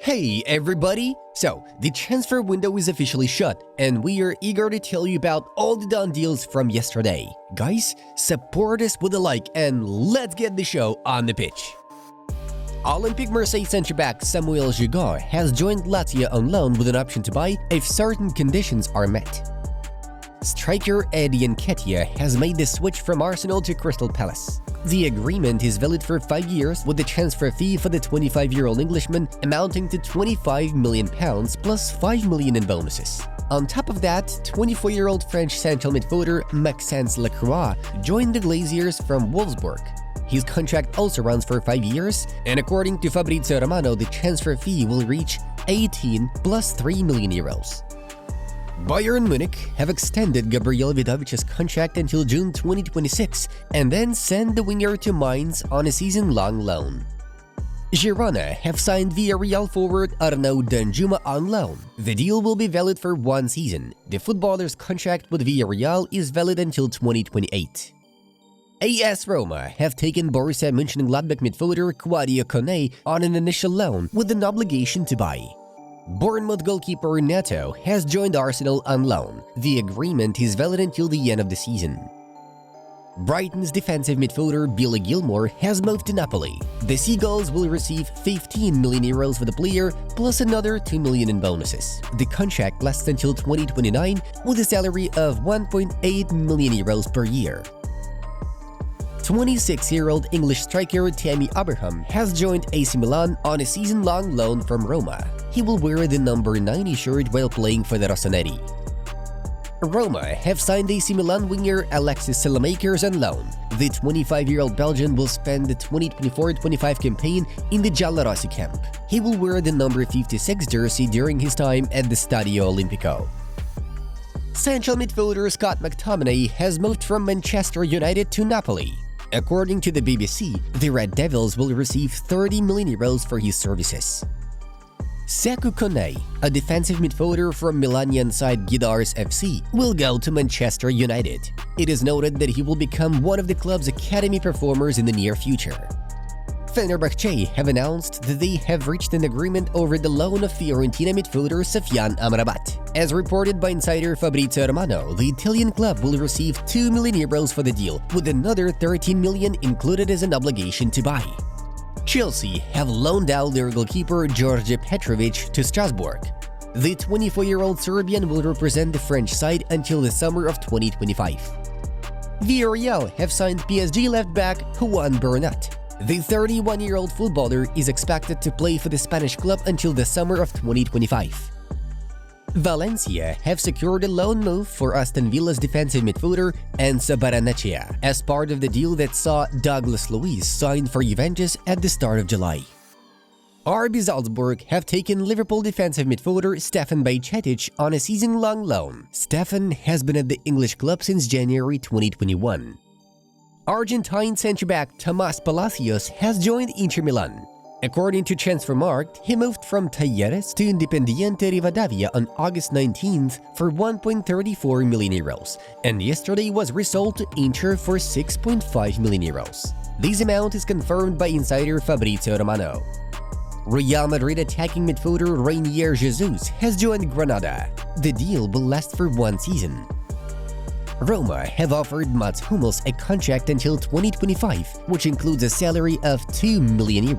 Hey everybody! So, the transfer window is officially shut, and we are eager to tell you about all the done deals from yesterday. Guys, support us with a like and let's get the show on the pitch. Olympique Marseille centre-back Samuel Gigot has joined Lazio on loan with an option to buy if certain conditions are met. Striker Eddie Nketiah has made the switch from Arsenal to Crystal Palace. The agreement is valid for 5 years, with the transfer fee for the 25-year-old Englishman amounting to £25 million plus $5 million in bonuses. On top of that, 24-year-old French central midfielder Maxence Lacroix joined the Glaziers from Wolfsburg. His contract also runs for 5 years, and according to Fabrizio Romano, the transfer fee will reach 18 plus €3 million. Bayern Munich have extended Gabriel Vidovic's contract until June 2026 and then send the winger to Mainz on a season-long loan. Girona have signed Villarreal forward Arnaud Danjuma on loan. The deal will be valid for 1 season. The footballer's contract with Villarreal is valid until 2028. AS Roma have taken Borussia Mönchengladbach midfielder Claudio Toney on an initial loan with an obligation to buy. Bournemouth goalkeeper Neto has joined Arsenal on loan. The agreement is valid until the end of the season. Brighton's defensive midfielder Billy Gilmour has moved to Napoli. The Seagulls will receive €15 million for the player, plus another €2 million in bonuses. The contract lasts until 2029 with a salary of €1.8 million per year. 26-year-old English striker Tammy Abraham has joined AC Milan on a season-long loan from Roma. He will wear the number 90 shirt while playing for the Rossoneri. Roma have signed AC Milan winger Alexis Salamakers on loan. The 25-year-old Belgian will spend the 2024-25 campaign in the Giallorossi camp. He will wear the number 56 jersey during his time at the Stadio Olimpico. Central midfielder Scott McTominay has moved from Manchester United to Napoli. According to the BBC, the Red Devils will receive €30 million for his services. Sekou Koné, a defensive midfielder from Milanian side Gidars FC, will go to Manchester United. It is noted that he will become one of the club's academy performers in the near future. Fenerbahce have announced that they have reached an agreement over the loan of Fiorentina midfielder Sofyan Amrabat. As reported by insider Fabrizio Romano, the Italian club will receive €2 million for the deal, with another €13 million included as an obligation to buy. Chelsea have loaned out their goalkeeper George Petrovic to Strasbourg. The 24-year-old Serbian will represent the French side until the summer of 2025. Villarreal have signed PSG left-back Juan Bernat. The 31-year-old footballer is expected to play for the Spanish club until the summer of 2025. Valencia have secured a loan move for Aston Villa's defensive midfielder Enzo Barrenetxea as part of the deal that saw Douglas Luiz signed for Juventus at the start of July. RB Salzburg have taken Liverpool defensive midfielder Stefan Bajcetic on a season-long loan. Stefan has been at the English club since January 2021. Argentine centre-back Tomás Palacios has joined Inter Milan. According to Transfermarkt, he moved from Talleres to Independiente Rivadavia on August 19th for €1.34 million, and yesterday was resold to Inter for €6.5 million. This amount is confirmed by insider Fabrizio Romano. Real Madrid attacking midfielder Reinier Jesus has joined Granada. The deal will last for 1 season. Roma have offered Mats Hummels a contract until 2025, which includes a salary of €2 million.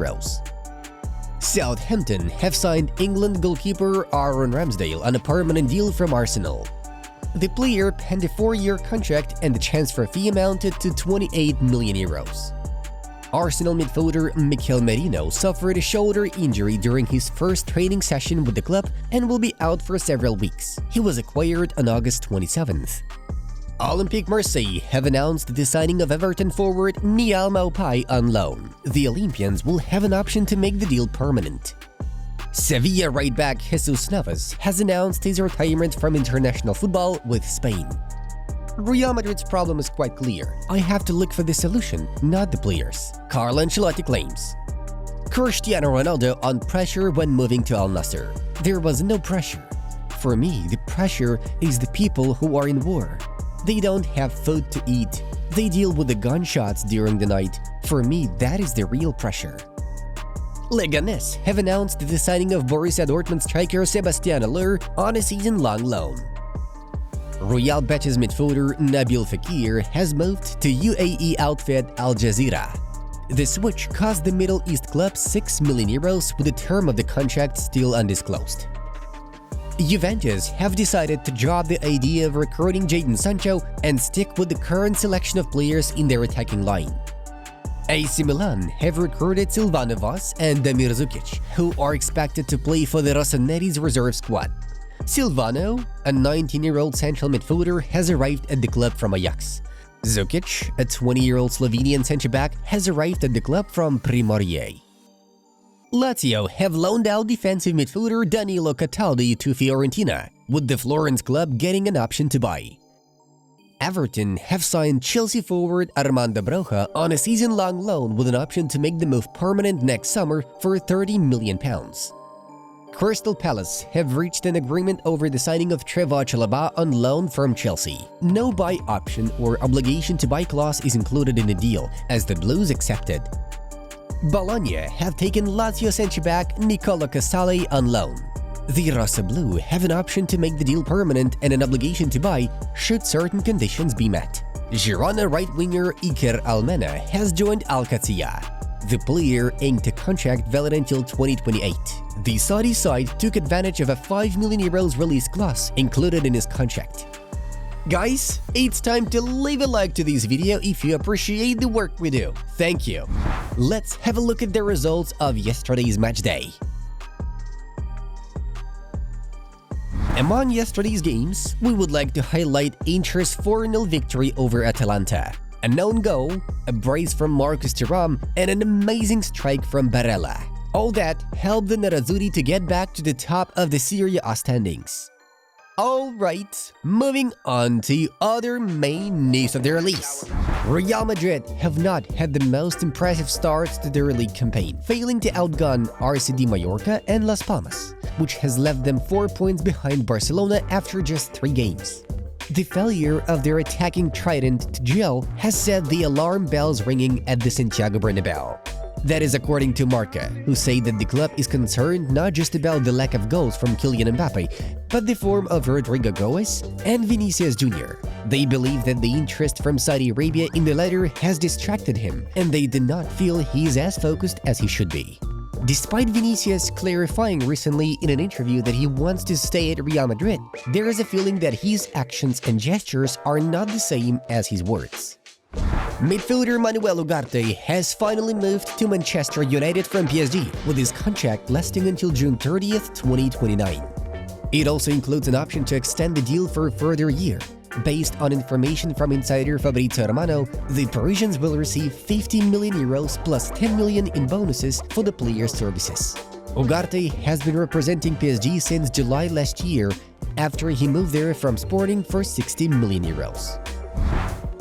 Southampton have signed England goalkeeper Aaron Ramsdale on a permanent deal from Arsenal. The player penned a 4-year contract and the transfer fee amounted to €28 million. Arsenal midfielder Mikel Merino suffered a shoulder injury during his first training session with the club and will be out for several weeks. He was acquired on August 27th. Olympique Marseille have announced the signing of Everton forward Niall Maupay on loan. The Olympians will have an option to make the deal permanent. Sevilla right-back Jesus Navas has announced his retirement from international football with Spain. Real Madrid's problem is quite clear. I have to look for the solution, not the players, Carlo Ancelotti claims. Cristiano Ronaldo on pressure when moving to Al Nassr. There was no pressure. For me, the pressure is the people who are in war. They don't have food to eat. They deal with the gunshots during the night. For me, that is the real pressure. Leganes have announced the signing of Borussia Dortmund striker Sebastian Aller on a season-long loan. Real Betis midfielder Nabil Fekir has moved to UAE outfit Al Jazeera. The switch cost the Middle East club €6 million with the term of the contract still undisclosed. Juventus have decided to drop the idea of recruiting Jadon Sancho and stick with the current selection of players in their attacking line. AC Milan have recruited Silvano Vos and Damir Zukic, who are expected to play for the Rossoneri's reserve squad. Silvano, a 19-year-old central midfielder, has arrived at the club from Ajax. Zukic, a 20-year-old Slovenian centre-back, has arrived at the club from Primorje. Lazio have loaned out defensive midfielder Danilo Cataldi to Fiorentina, with the Florence club getting an option to buy. Everton have signed Chelsea forward Armando Broja on a season-long loan with an option to make the move permanent next summer for £30 million. Crystal Palace have reached an agreement over the signing of Trevoh Chalobah on loan from Chelsea. No buy option or obligation to buy clause is included in the deal, as the Blues accepted. Bologna have taken Lazio centre-back Nicola Casale on loan. The Rossoblu have an option to make the deal permanent and an obligation to buy should certain conditions be met. Girona right-winger Iker Almena has joined Al-Qadsiya. The player inked a contract valid until 2028. The Saudi side took advantage of a €5 million release clause included in his contract. Guys, it's time to leave a like to this video if you appreciate the work we do. Thank you. Let's have a look at the results of yesterday's match day. Among yesterday's games, we would like to highlight Inter's 4-0 victory over Atalanta. A known goal, a brace from Marcus Thuram, and an amazing strike from Barella. All that helped the Nerazzurri to get back to the top of the Serie A standings. Alright, moving on to other main news of the release. Real Madrid have not had the most impressive starts to their league campaign, failing to outgun RCD Mallorca and Las Palmas, which has left them 4 points behind Barcelona after just 3 games. The failure of their attacking trident to gel has set the alarm bells ringing at the Santiago Bernabeu. That is according to Marca, who say that the club is concerned not just about the lack of goals from Kylian Mbappe, but the form of Rodrygo and Vinicius Jr. They believe that the interest from Saudi Arabia in the latter has distracted him, and they do not feel he is as focused as he should be. Despite Vinicius clarifying recently in an interview that he wants to stay at Real Madrid, there is a feeling that his actions and gestures are not the same as his words. Midfielder Manuel Ugarte has finally moved to Manchester United from PSG, with his contract lasting until June 30th, 2029. It also includes an option to extend the deal for a further year. Based on information from insider Fabrizio Romano, the Parisians will receive €50 million plus 10 million in bonuses for the player's services. Ugarte has been representing PSG since July last year, after he moved there from Sporting for €60 million.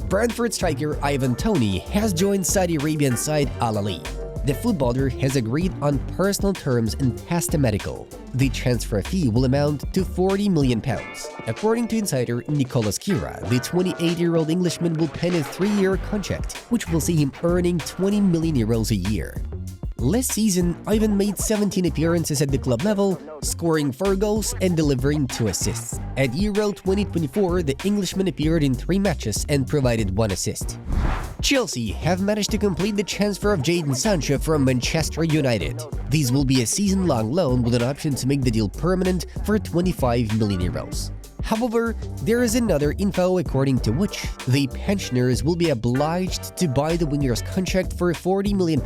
Brentford striker Ivan Toney has joined Saudi Arabian side Al Ahly. The footballer has agreed on personal terms and passed a medical. The transfer fee will amount to £40 million. According to insider Nicolas Kira, the 28-year-old Englishman will pen a 3-year contract, which will see him earning €20 million a year. Last season, Ivan made 17 appearances at the club level, scoring 4 goals and delivering 2 assists. At Euro 2024, the Englishman appeared in 3 matches and provided 1 assist. Chelsea have managed to complete the transfer of Jadon Sancho from Manchester United. This will be a season-long loan with an option to make the deal permanent for €25 million. However, there is another info according to which the pensioners will be obliged to buy the winger's contract for £40 million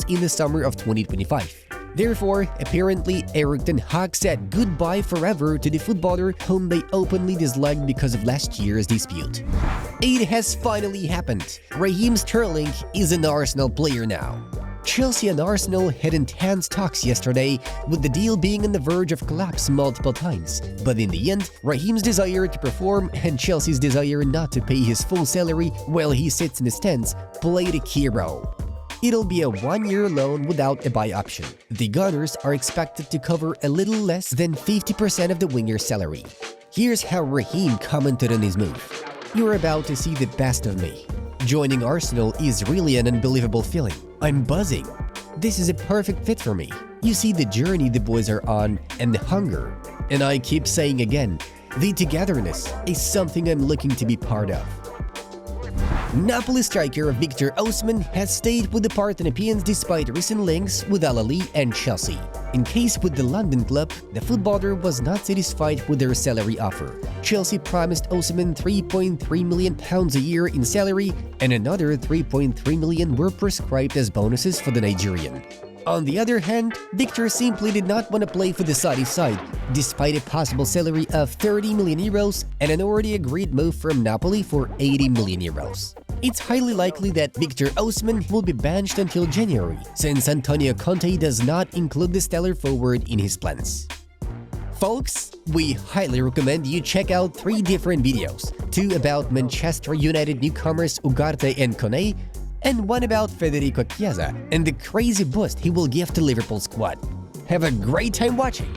in the summer of 2025. Therefore, apparently, Erik ten Hag said goodbye forever to the footballer whom they openly disliked because of last year's dispute. It has finally happened. Raheem Sterling is an Arsenal player now. Chelsea and Arsenal had intense talks yesterday, with the deal being on the verge of collapse multiple times. But in the end, Raheem's desire to perform and Chelsea's desire not to pay his full salary while he sits in the stands played a key role. It'll be a 1-year loan without a buy option. The Gunners are expected to cover a little less than 50% of the winger's salary. Here's how Raheem commented on his move. "You're about to see the best of me. Joining Arsenal is really an unbelievable feeling. I'm buzzing. This is a perfect fit for me. You see the journey the boys are on and the hunger. And I keep saying again, the togetherness is something I'm looking to be part of. Napoli striker Victor Osimhen has stayed with the Parthenopeans despite recent links with Al Ahly and Chelsea. In case with the London club, the footballer was not satisfied with their salary offer. Chelsea promised Osimhen £3.3 million a year in salary, and another £3.3 million were prescribed as bonuses for the Nigerian. On the other hand, Victor simply did not want to play for the Saudi side, despite a possible salary of €30 million and an already agreed move from Napoli for €80 million. It's highly likely that Victor Osimhen will be benched until January, since Antonio Conte does not include the stellar forward in his plans. Folks, we highly recommend you check out 3 different videos, 2 about Manchester United newcomers Ugarte and Konate, and 1 about Federico Chiesa and the crazy boost he will give to Liverpool's squad. Have a great time watching!